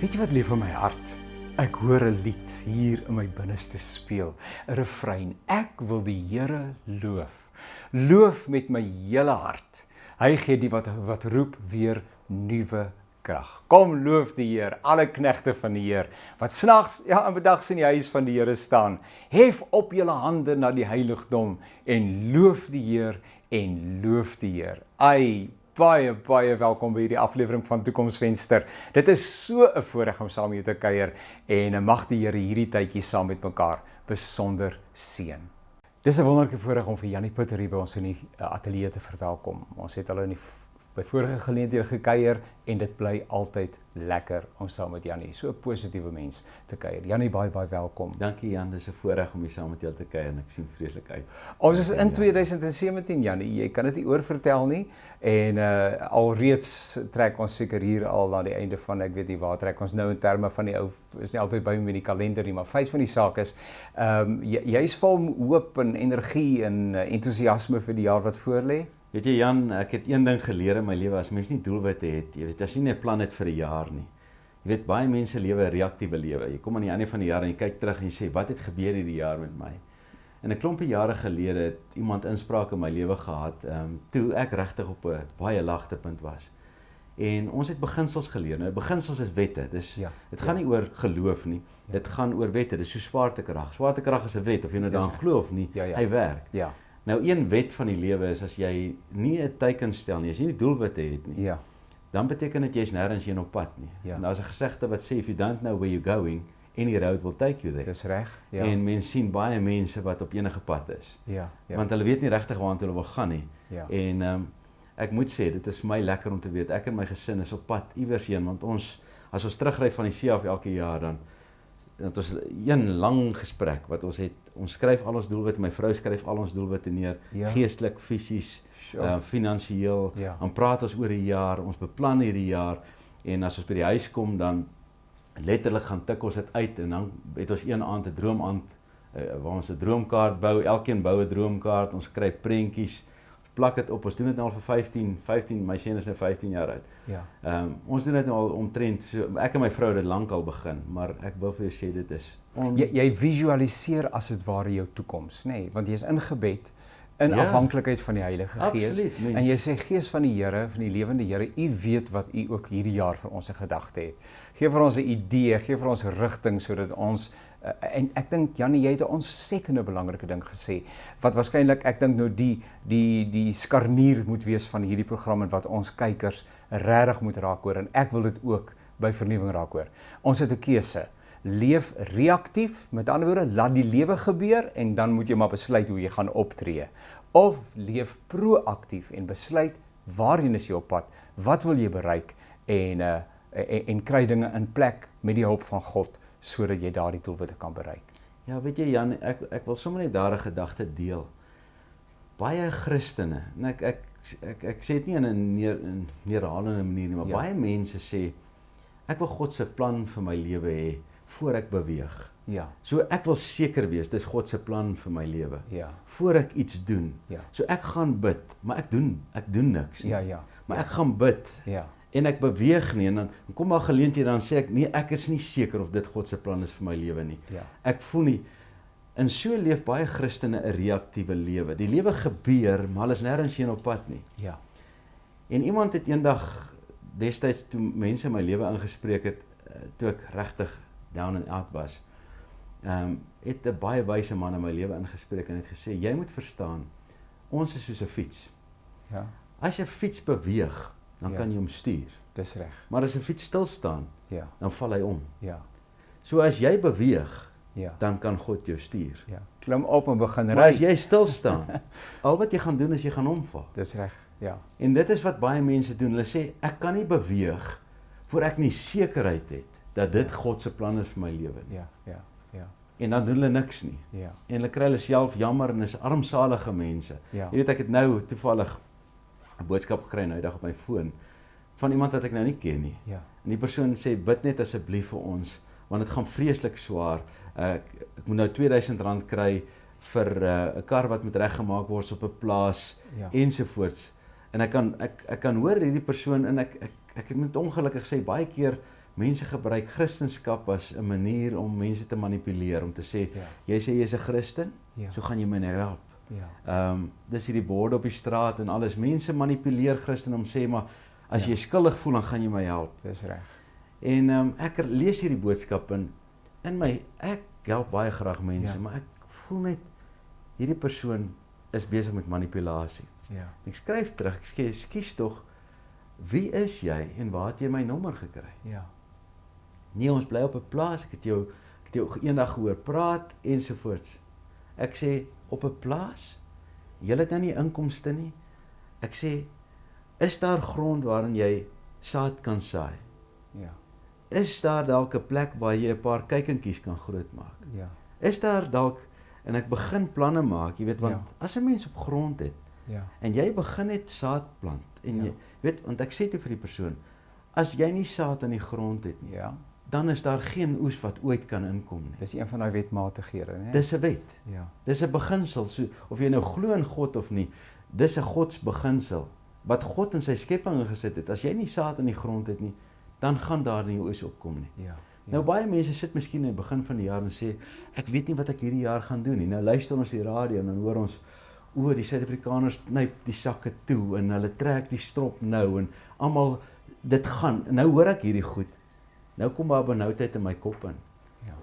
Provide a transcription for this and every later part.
Weet jy wat leef in my hart? Ek hoor 'n lied hier in my binneste speel, 'n refrein. Ek wil die Here loof. Loof met my hele hart. Hy gee die wat roep weer nuwe krag. Kom loof die Heer, alle knegte van die Heer, wat snags en bedags in die huis van die Here staan. Hef op julle hande na die heiligdom en loof die Heer en loof die Heer. Ai, baie welkom by hierdie aflewering van Toekomsvenster. Dit is so 'n voorreg om saam met jou te kuier en mag die Here hierdie tydjie saam met mekaar besonder seën. Dis 'n wonderlike voorreg om vir Janie Putter hier by ons in die ateljee te verwelkom. Ons het al by vorige geleenthede gekuier en dit bly altyd lekker om saam met Janie, so 'n positiewe mens, te kuier. Janie, baie welkom. Dankie Jan, dis 'n voorreg om hier saam met jou te kuier en ek sien vreeslik uit. Ons is in 2017, Janie, jy kan dit nie oorvertel nie en alreeds trek ons seker hier al na die einde van, ek weet nie waar trek ons nou in terme van die ou, is nie altyd by met die kalender nie, maar feit van die saak is, jy is vol hoop en energie en entoesiasme vir die jaar wat voorlê. Weet jy Jan, ek het een ding geleer in my lewe, as mens nie doelwitte het, jy weet, as jy nie 'n plan het vir 'n jaar nie. Jy weet, baie mense lewe 'n reaktiewe lewe. Jy kom aan die einde van die jaar en jy kyk terug en jy sê, wat het gebeur hierdie jaar met my? En 'n klompie jare gelede het iemand inspraak in my lewe gehad, toe ek regtig op 'n baie laagtepunt was. En ons het beginsels geleer. Nou, beginsels is wette. Dus dit gaan nie oor geloof nie. Dit gaan oor wette. Dis so swaartekrag. Swaartekrag is 'n wet, of jy nou daaraan glo of nie, hy werk. Ja. Nou, een wet van die lewe is, as jy nie 'n teiken stel nie, as jy nie doelwitte het nie, dan beteken dit jy is nêrens heen op pad nie. En daar's 'n gesegde wat sê, if you don't know where you're going, any road will take you there. Dis reg, En mense sien baie mense wat op enige pad is. Want hulle weet nie regtig waartoe hulle wil gaan nie. En ek moet sê, dit is vir my lekker om te weet, ek en my gesin is op pad iewers heen, want as ons terugry van die see af elke jaar, dan het ons een lang gesprek wat ons het. Ons skryf al ons doelwitte, my vrou skryf al ons doelwitte neer, geestelik, fisies, finansiëel, dan praat ons oor die jaar, ons beplan hierdie jaar, en as ons by die huis kom, dan letterlik gaan tik ons dit uit, en dan het ons een aand 'n droomaand, waar ons 'n droomkaart bou, elkeen bou 'n droomkaart, ons kry prentjies, ons plak dit op, ons doen dit nou al vir 15, my seun is nou 15 jaar oud. Ons doen dit nou al omtrent, so, ek en my vrou het dit lank al begin, maar ek wil vir jou sê, dit is Jy visualiseer as dit ware jou toekoms, nê? Want jy is ingebed in afhanklikheid van die Heilige Gees. En jy sê, Gees van die Here, van die lewende Here, U weet wat U ook hierdie jaar vir ons 'n gedagte het. Gee vir ons 'n idee, gee vir ons rigting, sodat ons, en ek dink, Janie, jy het 'n ontsettende belangrike ding gesê, wat waarskynlik, ek dink nou die skarnier moet wees van hierdie program, en wat ons kykers regtig moet raak hoor, en ek wil dit ook by vernuwing raak hoor. Ons het 'n keuse. Leef reaktief, met ander woorde, laat die lewe gebeur en dan moet jy maar besluit hoe jy gaan optree. Of leef proaktief en besluit waarheen is jy op pad, wat wil jy bereik en kry dinge in plek met die hulp van God sodat jy daardie doelwitte kan bereik. Ja, weet jy Jan, ek wil sommer net daar 'n gedagte deel. Baie Christene, en ek sê dit nie in 'n neerhalende manier nie, maar baie mense sê, ek wil God se plan vir my lewe hê voor ek beweeg. So ek wil seker wees, dis God se plan vir my lewe. Voor ek iets doen. So ek gaan bid, maar ek doen niks nie. Maar ek gaan bid. En ek beweeg nie, en dan kom maar geleenthede, dan sê ek, nee, ek is nie seker of dit God se plan is vir my lewe nie. Ek voel nie. En so leef baie Christene 'n reaktiewe lewe. Die lewe gebeur, maar hulle is nêrens heen op pad nie. En iemand het eendag, destyds toe mense in my lewe ingespreek het, toe ek regtig down and out was, het 'n baie wyse man in my lewe ingespreek en het gesê, jy moet verstaan, ons is soos 'n fiets. As 'n fiets beweeg, dan kan jy hom stuur. Dis reg. Maar as 'n fiets stil staan, dan val hy om. So as jy beweeg, dan kan God jou stuur. Klim op en begin ry. Maar as jy stil staan, al wat jy gaan doen is jy gaan omval. Dis reg. En dit is wat baie mense doen. Hulle sê, ek kan nie beweeg voor ek nie sekerheid het dat dit God se plan is vir my lewe nie. En dan doen hulle niks nie. En hulle kry hulle self jammer en is armsalige mense. Jy weet, ek het nou toevallig 'n boodskap gekry nou die dag op my foon van iemand wat ek nou nie ken nie. En die persoon sê, bid net asseblief vir ons, want dit gaan vreeslik swaar. Ek moet nou R2000 kry vir 'n kar wat moet reggemaak word op 'n plaas ensovoorts. En ek kan hoor hierdie persoon en ek ek moet ongelukkig sê, baie keer mense gebruik Christendom as 'n manier om mense te manipuleer, om te sê, jy sê jy's 'n Christen, so gaan jy my nou help. Dis hierdie borde op die straat en alles. Mense manipuleer Christendom, sê maar, as jy skuldig voel, dan gaan jy my help. Dis reg. En ek lees hierdie boodskap in my, ek help baie graag mense, maar ek voel net, hierdie persoon is besig met manipulasie. Ek skryf terug, ek sê, skies tog, wie is jy en waar het jy my nommer gekry? Nee, ons bly op 'n plaas, ek het jou eendag gehoor praat, ensovoorts. Ek sê, op 'n plaas? Jy het nou nie inkomste nie. Ek sê, is daar grond waarin jy saad kan saai? Is daar dalk 'n plek waar jy 'n paar kuikentjies kan grootmaak? Is daar dalk, en ek begin planne maak, jy weet, want as 'n mens op grond het, en jy begin net saad plant, en jy weet, want ek sê toe vir die persoon, as jy nie saad in die grond het nie, dan is daar geen oes wat ooit kan inkom nie. Dis een van daai wetmatighede, né? Dis 'n wet. Dis 'n beginsel, so, of jy nou glo in God of nie, dis 'n godsbeginsel, wat God in sy skepping gesit het. As jy nie saad in die grond het nie, dan gaan daar nie oes opkom nie. Nou baie mense sit miskien in die begin van die jaar en sê, ek weet nie wat ek hierdie jaar gaan doen nie. Nou luister ons die radio en dan hoor ons, die Suid-Afrikaners knyp die sakke toe en hulle trek die strop nou en almal, dit gaan. Nou hoor ek hierdie goed. Nou kom daar benoudheid in my kop in.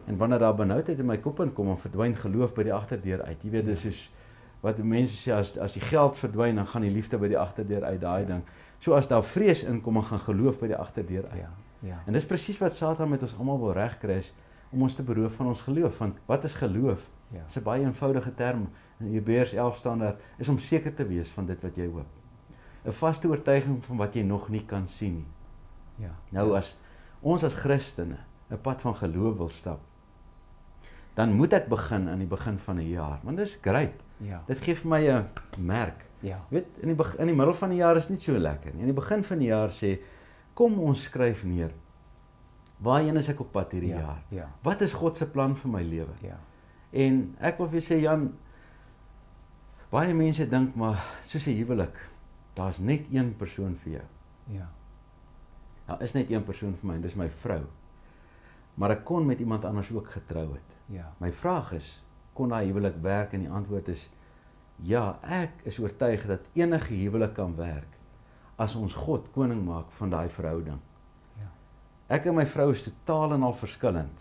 En wanneer daar benoudheid in my kop in kom, dan verdwyn geloof by die agterdeur uit. Jy weet, dis soos wat mense sê, as die geld verdwyn, dan gaan die liefde by die agterdeur uit, daai ding. So as daar vrees inkom, dan gaan geloof by die agterdeur uit. En dis presies wat Satan met ons almal wil regkry, is om ons te beroof van ons geloof. Want wat is geloof? Dis 'n baie eenvoudige term. In Hebreërs 11 staan daar, is om seker te wees van dit wat jy hoop. 'n Vaste oortuiging van wat jy nog nie kan sien nie. Nou as ons as Christene 'n pad van geloof wil stap, dan moet ek begin aan die begin van 'n jaar, want dis great. Dit gee vir my 'n merk. Weet, in die middel van die jaar is nie so lekker nie. In die begin van die jaar sê, kom ons skryf neer, waarheen is ek op pad hierdie jaar? Wat is God se plan vir my lewe? En ek wil vir sê, Jan, baie mense dink, maar soos 'n huwelik, daar's net een persoon vir jou. Daar is net een persoon vir my, dis my vrou. Maar ek kon met iemand anders ook getrou het. My vraag is, kon daai huwelik werk? En die antwoord is, ja, ek is oortuig dat enige huwelik kan werk, as ons God koning maak van daai verhouding. Ek en my vrou is totaal en al verskillend,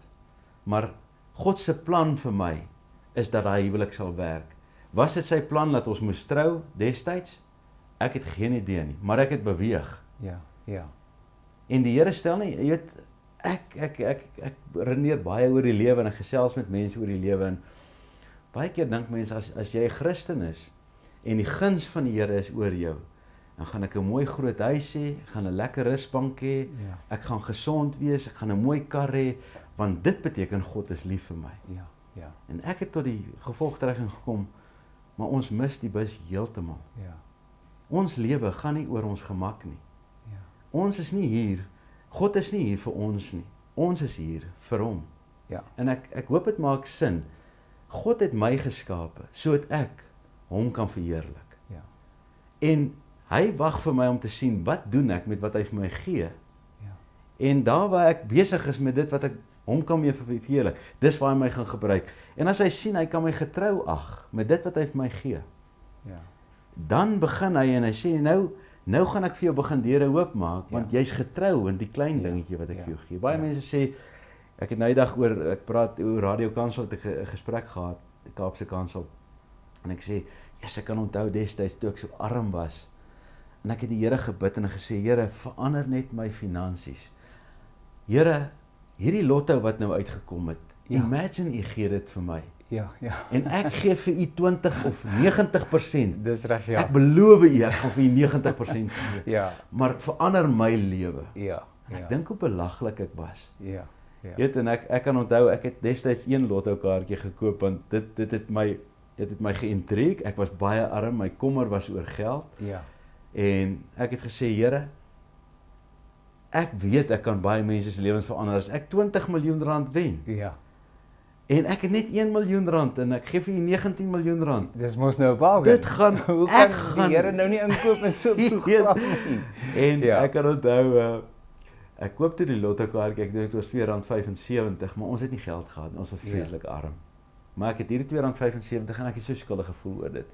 maar God se plan vir my, is dat daai huwelik sal werk. Was dit sy plan dat ons moes trou, destyds? Ek het geen idee nie, maar ek het beweeg. En die Here stel nie, jy weet, ek redeneer baie oor die lewe en ek gesels met mense oor die lewe en baie keer dink mense as jy 'n Christen is en die guns van die Here is oor jou, dan gaan ek 'n mooi groot huis hê, ek gaan 'n lekker rusbank hê, ek gaan gesond wees, ek gaan 'n mooi kar hê, want dit beteken God is lief vir my. En ek het tot die gevolgtrekking gekom, maar ons mis die bus heeltemal. Ons lewe gaan nie oor ons gemak nie. Ons is nie hier, God is nie hier vir ons nie. Ons is hier vir hom. En ek hoop dit maak sin. God het my geskape, sodat ek hom kan verheerlik. En hy wag vir my om te sien, wat doen ek met wat hy vir my gee? En daar waar ek besig is met dit wat ek hom kan mee verheerlik, dis waar hy my gaan gebruik. En as hy sien, hy kan my getrou ag, met dit wat hy vir my gee, dan begin hy en hy sê, nou gaan ek vir jou begin deure oopmaak, want jy's getrou in die klein dingetjie wat ek vir jou gee. Baie mense sê, ek het nou die dag ek praat oor Radio Kansel, het ek 'n gesprek gehad, die Kaapse Kansel, en ek sê, ek kan onthou destyds toe ek so arm was, en ek het die Here gebid en gesê, Here, verander net my finansies. Here, hierdie lotto wat nou uitgekom het, imagine u gee dit vir my. En ek gee vir u 20 of 90%. Dis reg, Ek beloof u, ek gaan vir u 90% gee. Maar verander my lewe. Ek dink hoe belaglik ek was. Weet, en ek kan onthou, ek het destyds 1 lotto kaartjie gekoop, want dit het my geïntrigue. Ek was baie arm, my kommer was oor geld. En ek het gesê, Here, ek weet ek kan baie mense se lewens verander as ek 20 miljoen rand wen. En ek het net 1 miljoen rand en ek gee vir u 19 miljoen rand. Dis mos nou 'n bargain. Dit gaan Hoe ek kan gaan die Here nou nie inkoop in so 'n program nie? En Ja. ek kan onthou ek koop toe die lotto kaartjie, ek dink dit was R4.75, maar ons het nie geld gehad nie. Ons was vreeslik arm. Maar ek het hierdie R2.75 en ek het so skuldig gevoel oor dit.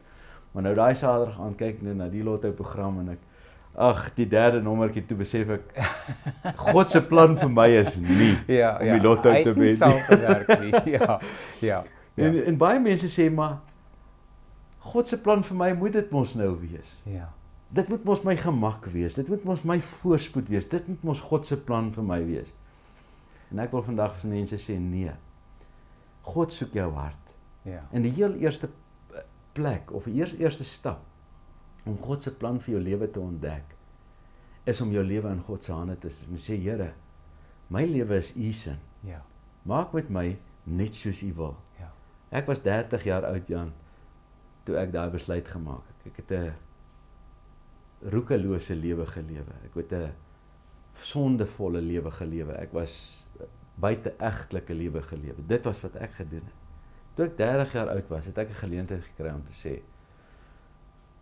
Maar nou daai Saterdag aan kyk ek na die lotto program en die derde nommertjie toe besef ek God se plan vir my is nie om die lotto te wen. Ja. En baie mense sê maar God se plan vir my moet dit mos nou wees. Ja. Dit moet mos my gemak wees. Dit moet mos my voorspoed wees. Dit moet mos God se plan vir my wees. En ek wil vandag vir mense sê nee. God soek jou hart. Ja. En die heel eerste plek of die eerste stap om God se plan vir jou lewe te ontdek is om jou lewe in God se hande te sit en sê Here, my lewe is U se. Ja. Maak met my net soos U wil. Ja. Ek was 30 jaar oud, Jan, toe ek daai besluit gemaak het. Ek het 'n roekelose lewe gelewe. Ek het 'n sondevolle lewe gelewe. Ek was buite-egtelike lewe gelewe. Dit was wat ek gedoen het. Toe ek 30 jaar oud was, het ek 'n geleentheid gekry om te sê,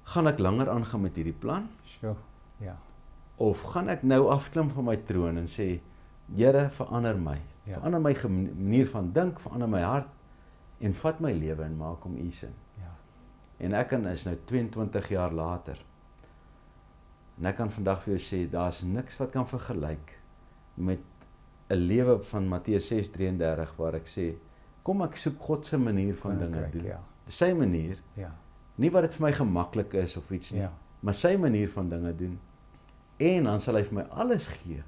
gaan ek langer aangaan met hierdie plan? Sure. Ja. Of gaan ek nou afklim van my troon en sê, Here, verander my. Ja. Verander my manier van dink, verander my hart en vat my lewe en maak hom U sin. Ja. En ek is nou 22 jaar later. En ek kan vandag vir jou sê, daar's niks wat kan vergelyk met 'n lewe van Matteus 6:33 waar ek sê, kom ek soek God se manier van dinge doen. Ja. Sy manier, Ja. nie wat dit vir my gemaklik is of iets nie, Ja. maar sy manier van dinge doen. En dan sal hy vir my alles gee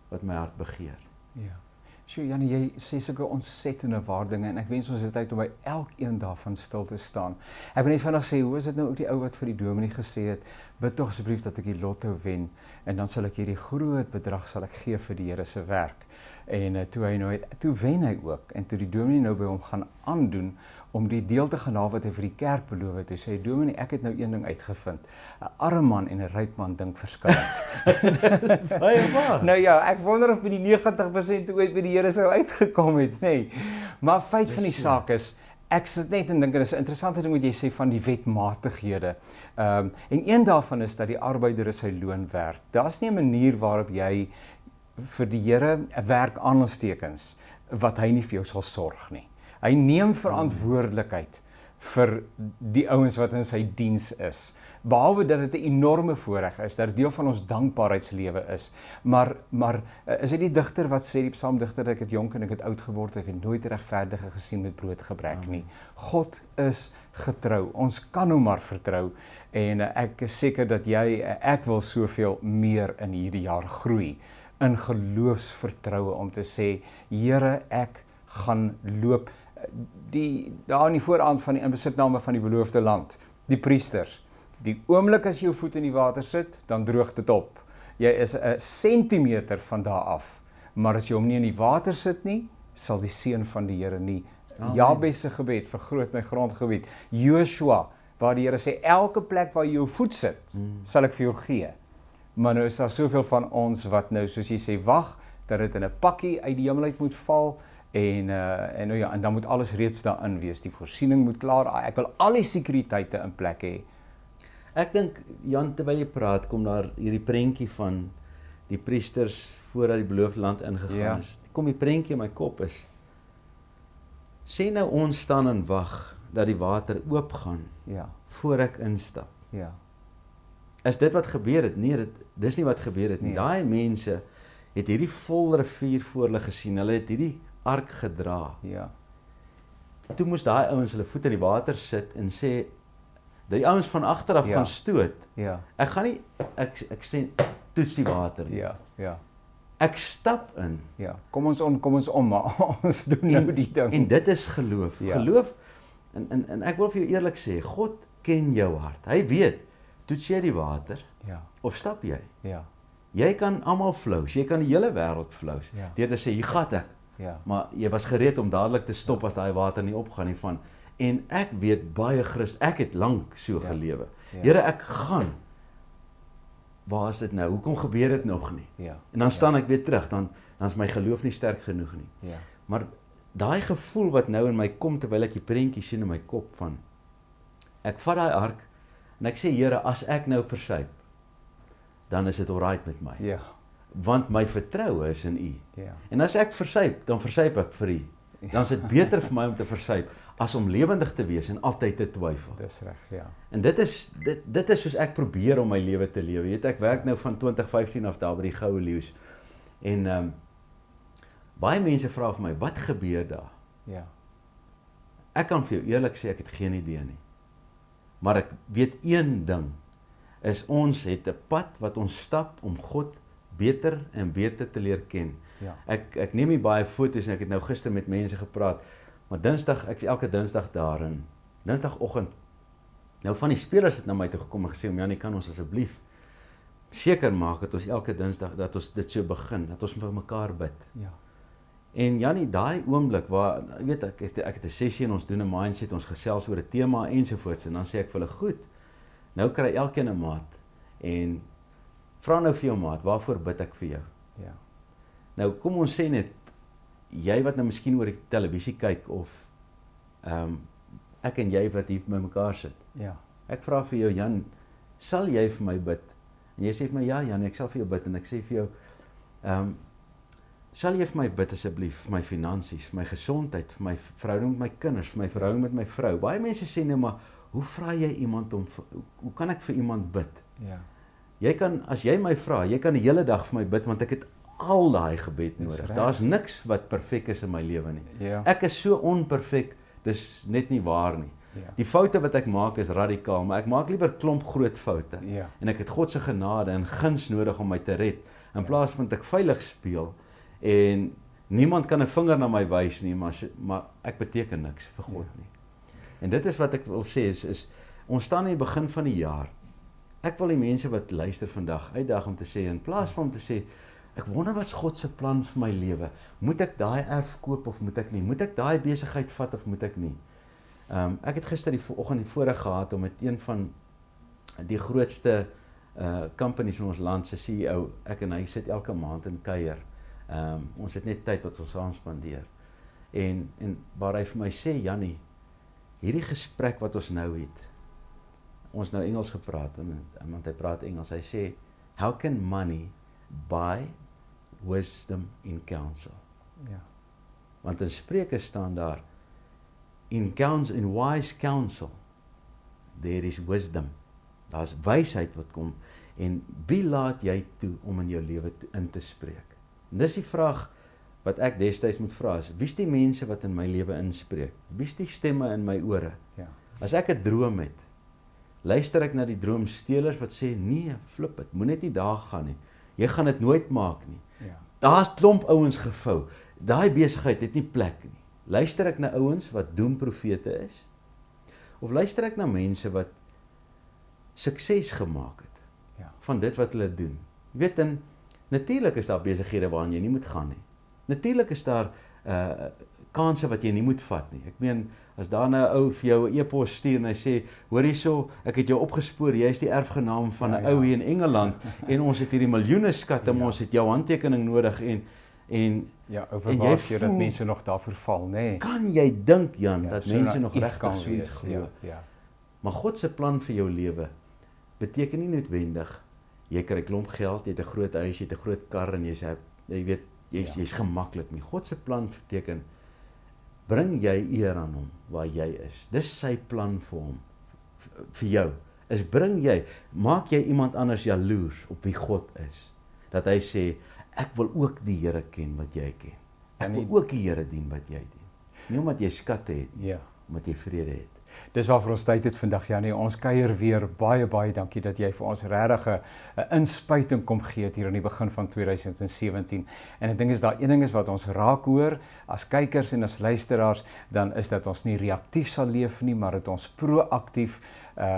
wat my hart begeer. Ja. Sjoe, Janie, jy sê sulke ontsettende waardinge en ek wens ons het tyd om by elkeen daarvan stil te staan. Ek wil net vandag sê, hoe is dit nou ook die ou wat vir die dominee gesê het, bid tog asseblief dat ek die lotto wen en dan sal ek hierdie groot bedrag sal ek gee vir die Here se werk. En toe wen hy ook en toe die dominee nou by hom gaan aandoen om die deel te gaan na wat hy vir die kerk beloof het. Hy sê, dominee, ek het nou een ding uitgevind. 'n Arm man en 'n ryk man dink verskillend. Baie waar. Nou ja, ek wonder of by die 90% ooit by die Here sou uitgekom het, nê. Nee. Maar feit van die saak is, ek sit net en dink, en dis 'n interessante ding wat jy sê van die wetmatighede. En een daarvan is dat die arbeider is sy loon werd. Daar's nie 'n manier waarop jy vir die Here 'n werk aanstekens wat hy nie vir jou sal sorg nie. Hy neem verantwoordelikheid vir die ouens wat in sy diens is. Behalwe dat dit 'n enorme voorreg is, dat dit deel van ons dankbaarheidslewe is. Maar is dit die digter wat sê, die psalmdigter, ek het jonk en ek het oud geword, ek het nooit regverdige gesien met broodgebrek nie. God is getrou. Ons kan hom maar vertrou. En ek is seker dat ek wil soveel meer in hierdie jaar groei in geloofsvertroue om te sê, Here, ek gaan loop daar in die vooraand van die inbesitname van die beloofde land, die priesters. Die oomblik as jy jou voet in die water sit, dan droog dit op. Jy is 'n sentimeter van daar af. Maar as jy hom nie in die water sit nie, sal die seën van die Here nie. Jabes se gebed, vergroot my grondgebied. Joshua, waar die Here sê, elke plek waar jy jou voet sit, sal ek vir jou gee. Maar nou is daar soveel van ons wat nou, soos jy sê, wag, dat dit in 'n pakkie uit die hemel uit moet val, en dan moet alles reeds daarin wees. Die voorsiening moet klaar, ek wil al die sekuriteite in plek hê. Ek dink, Jan, terwyl jy praat, kom daar hierdie prentjie van die priesters voordat die beloofde land ingegaan is. Kom die prentjie in my kop is, sê nou ons staan en wag dat die water oopgaan voor ek instap. Ja. Is dit wat gebeur het? Nee, dis nie wat gebeur het nie. Daai mense het hierdie vol rivier voor hulle gesien. Hulle het hierdie ark gedra. Ja. Toe moes daai ouens hulle voet in die water sit en sê, die ouens van agteraf gaan stoot. Ja. Ek gaan nie, ek sê, toets die water. Ja. Ek stap in. Ja. Kom ons om, maar ons doen nou die ding. En dit is geloof. Ja. Geloof, en ek wil vir jou eerlik sê, God ken jou hart. Hy weet, toets jy die water, of stap jy? Ja. Jy kan almal flous, jy kan die hele wêreld flous. Deur te sê, hier gaan ek. Maar jy was gereed om dadelik te stop as daai water nie opgaan nie van. En ek weet baie ek het lank so gelewe. Here, ek gaan. Waar is dit nou? Hoekom gebeur dit nog nie? En dan staan ek weer terug, dan is my geloof nie sterk genoeg nie. Maar daai gevoel wat nou in my kom terwyl ek die prentjie sien in my kop van ek vat daai ark en ek sê Here, as ek nou versuip, dan is dit alright met my. Ja. Want my vertroue is in U. Ja. En as ek versuip, dan versuip ek vir U. Dan is dit beter vir my om te versuip as om lewendig te wees en altyd te twyfel. Dis reg, ja. En dit is soos ek probeer om my lewe te lewe. Jy weet, ek werk nou van 2015 af daar by die Goue Leeu's. En baie mense vra vir my, wat gebeur daar? Ja. Ek kan vir jou eerlik sê, ek het geen idee nie. Maar ek weet een ding, is ons het 'n pad wat ons stap om God beter en beter te leer ken. Ja. Ek neem nie baie foto's en ek het nou gister met mense gepraat, maar Dinsdag, ek is elke Dinsdag daar en Dinsdagoggend, nou van die spelers het na my toe gekom en gesê, Janie, kan ons asseblief seker maak dat ons elke Dinsdag, dat ons dit so begin, dat ons vir mekaar bid. Ja. En Janie, daai oomblik waar, jy weet, ek het 'n sessie en ons doen 'n mindset, ons gesels oor 'n tema ensovoorts en dan sê ek vir hulle, goed, nou kry elkeen 'n maat en vra nou vir jou maat, waarvoor bid ek vir jou? Ja. Nou kom ons sê net, jy wat nou miskien oor die televisie kyk of ek en jy wat hier met mekaar sit. Ja. Ek vra vir jou, Jan, sal jy vir my bid? En jy sê vir my, ja Jan, ek sal vir jou bid en ek sê vir jou, sal jy vir my bid asseblief, vir my finansies, vir my gesondheid, vir my verhouding met my kinders, vir my verhouding met my vrou. Baie mense sê nou maar, hoe vra jy iemand hoe kan ek vir iemand bid? Ja. Jy kan, as jy my vra, jy kan die hele dag vir my bid, want ek het al daai gebed nodig. Daar's niks wat perfek is in my lewe nie. Ja. Ek is so onperfek, dis net nie waar nie. Ja. Die foute wat ek maak is radikaal, maar ek maak liewer klomp groot foute. Ja. En ek het God se genade en guns nodig om my te red, in plaas van dat ek veilig speel, en niemand kan 'n vinger na my wys nie, maar ek beteken niks vir God nie. En dit is wat ek wil sê, is ons staan in die begin van die jaar. Ek wil die mense wat luister vandag uitdaag om te sê, in plaas van om te sê, ek wonder wat is God se plan vir my lewe. Moet ek daai erf koop of moet ek nie? Moet ek daai besigheid vat of moet ek nie? Ek het gister die oggend die voorreg gehad om met een van die grootste companies in ons land se CEO, ek en hy sit elke maand in kuier. Ons het net tyd wat ons saam spandeer. En waar hy vir my sê, Jannie, hierdie gesprek wat ons nou het, ons nou Engels gepraat, want hy praat Engels, hy sê, how can money buy wisdom in counsel? Ja. Want in Spreuke staan daar, in wise counsel, there is wisdom. Daar's wysheid wat kom, en wie laat jy toe om in jou lewe in te spreek? En dis die vraag wat ek destyds moet vra, is, wie is die mense wat in my lewe inspreek? Wie is die stemme in my ore? Ja. As ek 'n droom het, luister ek na die droomstelers wat sê, nee, flip het, moet net nie daar gaan nie. Jy gaan dit nooit maak nie. Ja. Daar's klomp ouens gevou. Daai besigheid het nie plek nie. Luister ek na ouens wat doemprofete is? Of luister ek na mense wat sukses gemaak het Ja. van dit wat hulle doen? Jy weet, en natuurlik is daar besighede waaraan jy nie moet gaan nie. Natuurlik is daar kanse wat jy nie moet vat nie. Ek meen, as daar nou 'n ou vir jou 'n e-pos stuur en hy sê, hoor hierso, ek het jou opgespoor, jy is die erfgenaam van 'n ou hier in Engeland en ons het hierdie miljoene skatte, maar ons het jou handtekening nodig en Ja, en overwaas jy dat voel- mense nog daarvoor val, nê? Nee. kan jy dink, Jan, Ja, dat so mense nog naïef regtig kan so iets wees, glo. Ja. Maar God se plan vir jou lewe beteken nie noodwendig jy kry 'n klomp geld, jy het 'n groot huis, jy het 'n groot kar en jy weet jy's gemaklik nie. God se plan beteken bring jy eer aan hom waar jy is. Dis sy plan vir hom, vir jou. Is maak jy iemand anders jaloers op wie God is. Dat hy sê, ek wil ook die Here ken wat jy ken. Ek wil ook die Here dien wat jy dien. Nie omdat jy skatte het nie, Ja. omdat jy vrede het. Dis waarvoor ons tyd het vandag, Janie. Ons kuier weer. Baie dankie dat jy vir ons regtig 'n inspuiting kom gee het hier aan die begin van 2017. En ek dink is daar een ding is wat ons raak hoor as kykers en as luisteraars, dan is dat ons nie reaktief sal leef nie, maar dat ons proaktief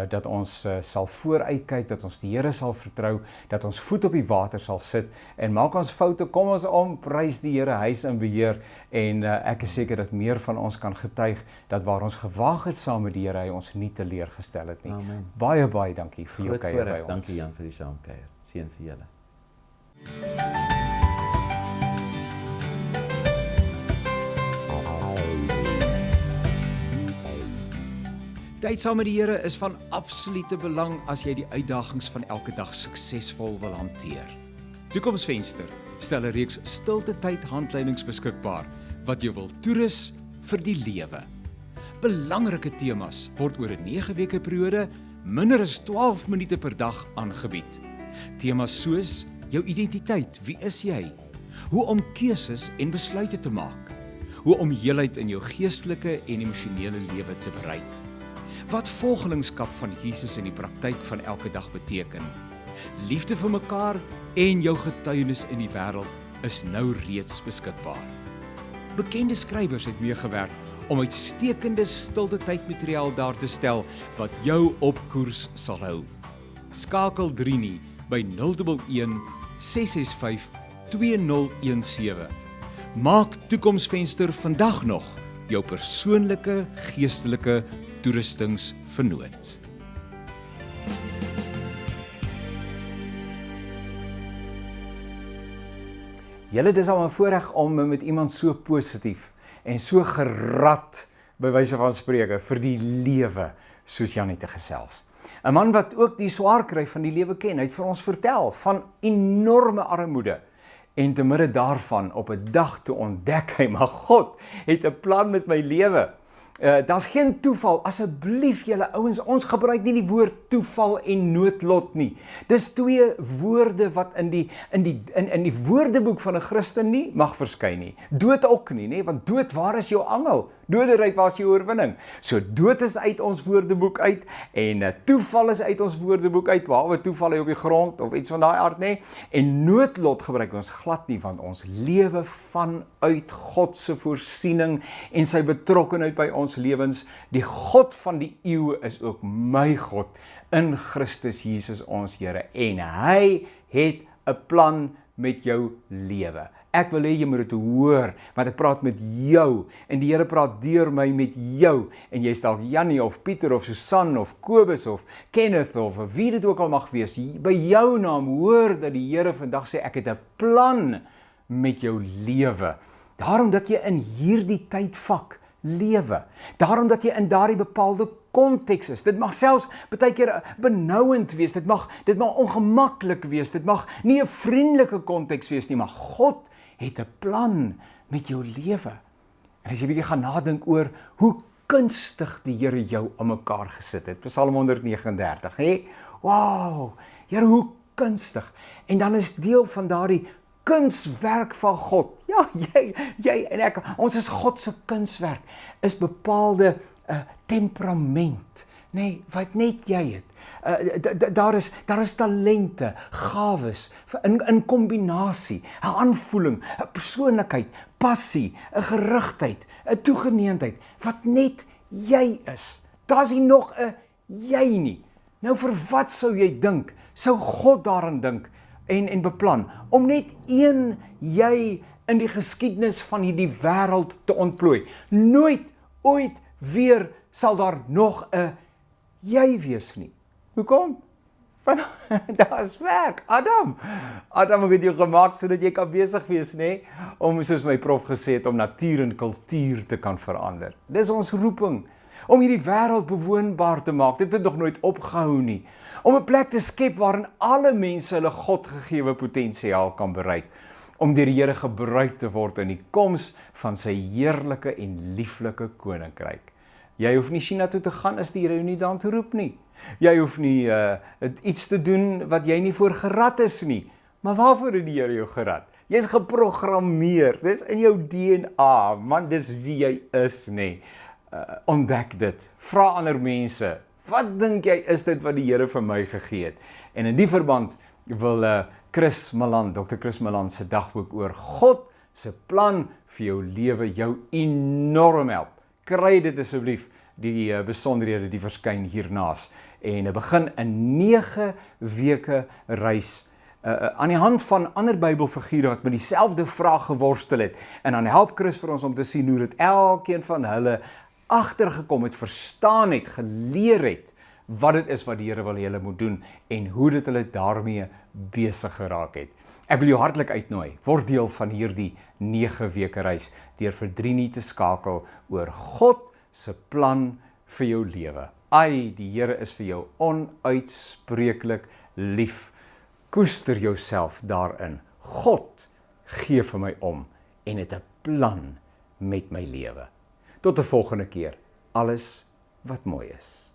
dat ons sal vooruitkyk, dat ons die Here sal vertrou, dat ons voet op die water sal sit en maak ons foute, kom ons om, prys die Here, hy is in beheer en ek is seker dat meer van ons kan getuig dat waar ons gewaag het saam met die Here, hy ons nie teleurgestel het nie. Amen. Baie dankie vir jou Groot kuier by voorreg, ons. dankie Jan vir die saamkuier. Seën vir julle. Tyd saam met die Here is van absolute belang as jy die uitdagings van elke dag suksesvol wil hanteer. Toekomsvenster stel 'n reeks stilte tyd handleidings beskikbaar wat jou wil toerus vir die lewe. Belangrike temas word oor 'n 9 weke periode minder as 12 minute per dag aangebied. Temas soos jou identiteit, wie is jy? Hoe om keuses en besluite te maak? Hoe om heelheid in jou geestelike en emosionele lewe te bereik? Wat volgelingskap van Jesus in die praktyk van elke dag beteken? Liefde vir mekaar en jou getuienis in die wêreld is nou reeds beskikbaar. Bekende skrywers het meegewerk om uitstekende stilte tydmateriaal daar te stel wat jou op koers sal hou. Skakel 3 nie by 011 665 2017. Maak Toekomsvenster vandag nog jou persoonlike geestelike toerustingsvernoot. Julle, dis al 'n voorreg om met iemand so positief en so gerad, by wyse van spreke, vir die lewe soos Janie te gesels. 'n Man wat ook die swaar kry van die lewe ken, hy het vir ons vertel van enorme armoede. En te midde daarvan op 'n dag toe ontdek hy, maar God het 'n plan met my lewe. Daar's geen toeval, asseblief julle ouens, ons gebruik nie die woord toeval en noodlot nie. Dis 2 woorde wat in die woordeboek van 'n Christen nie mag verskyn nie. Dood ook nie, nê, want dood, waar is jou angel? Doderyk, waar is jou oorwinning? So dood is uit ons woordeboek uit en toeval is uit ons woordeboek uit, behalwe toeval op die grond of iets van daai aard, nê. En noodlot gebruik ons glad nie, want ons lewe vanuit God se voorsiening en sy betrokkenheid by ons lewens. Die God van die eeue is ook my God in Christus Jesus ons Here, en hy het 'n plan met jou lewe. Ek wil hê jy moet dit hoor, want ek praat met jou, en die Here praat deur my met jou, en jy is dalk Jannie of Pieter of Susan of Kobus of Kenneth of wie dit ook al mag wees. By jou naam hoor dat die Here vandag sê, ek het 'n plan met jou lewe. Daarom dat jy in hierdie tydvak lewe. Daarom dat jy in daardie bepaalde konteks is. Dit mag selfs baie keer benouend wees, dit mag ongemaklik wees, dit mag nie 'n vriendelike konteks wees nie, maar God het 'n plan met jou lewe. En as jy bietjie gaan nadink oor hoe kunstig die Here jou aan mekaar gesit het, Psalm 139, hè? Wow, Here, hoe kunstig. En dan is deel van daardie kunswerk van God. Ja, jy en ek, ons is God se kunswerk, is bepaalde temperament, nee, wat net jy het. Daar is talente, gawes, in kombinasie, 'n aanvoeling, 'n persoonlikheid, passie, 'n gerigtheid, 'n toegeneentheid, wat net jy is. Daar's nie nog 'n jy nie. Nou vir wat sou jy dink? Sou God daaraan dink en beplan om net een jy in die geskiedenis van hierdie wêreld te ontplooi? Nooit ooit weer sal daar nog 'n jy wees nie. Hoekom? Want daar is werk. Adam het jou gemaak sodat jy kan besig wees, nê? Om, soos my prof gesê het, om natuur en kultuur te kan verander. Dis ons roeping. Om hierdie wêreld bewoonbaar te maak. Dit het nog nooit opgehou nie. Om 'n plek te skep waarin alle mense hulle Godgegewe potensiaal kan bereik. Om deur die Here gebruik te word in die koms van sy heerlike en lieflike koninkryk. Jy hoef nie China toe te gaan as die Here jou nie daartoe roep nie. Jy hoef nie iets te doen wat jy nie voor gerad is nie. Maar waarvoor het die Here jou gerad? Jy is geprogrammeer, dis in jou DNA, man, dis wie jy is, nê. Ontdek dit, vra ander mense, wat dink jy is dit wat die Here vir my gegee het? En in die verband wil Dr. Chris Malan se dagboek oor God se plan vir jou lewe jou enorm help. Kry dit asseblief, die besonderhede die verskyn hiernaas. En begin 'n 9 weke reis aan die hand van ander Bybelfigure wat met dieselfde vraag geworstel het. En dan help Chris vir ons om te sien hoe dit elkeen van hulle agtergekom het, verstaan het, geleer het wat dit is wat die Here wil hulle moet doen en hoe dit hulle daarmee besig geraak het. Ek wil jou hartlik uitnooi, word deel van hierdie 9 weke reis deur vir 3 nie te skakel oor God se plan vir jou lewe. Ai, die Here is vir jou onuitspreeklik lief. Koester jouself daarin. God gee vir my om en het 'n plan met my lewe. Tot 'n volgende keer. Alles wat mooi is.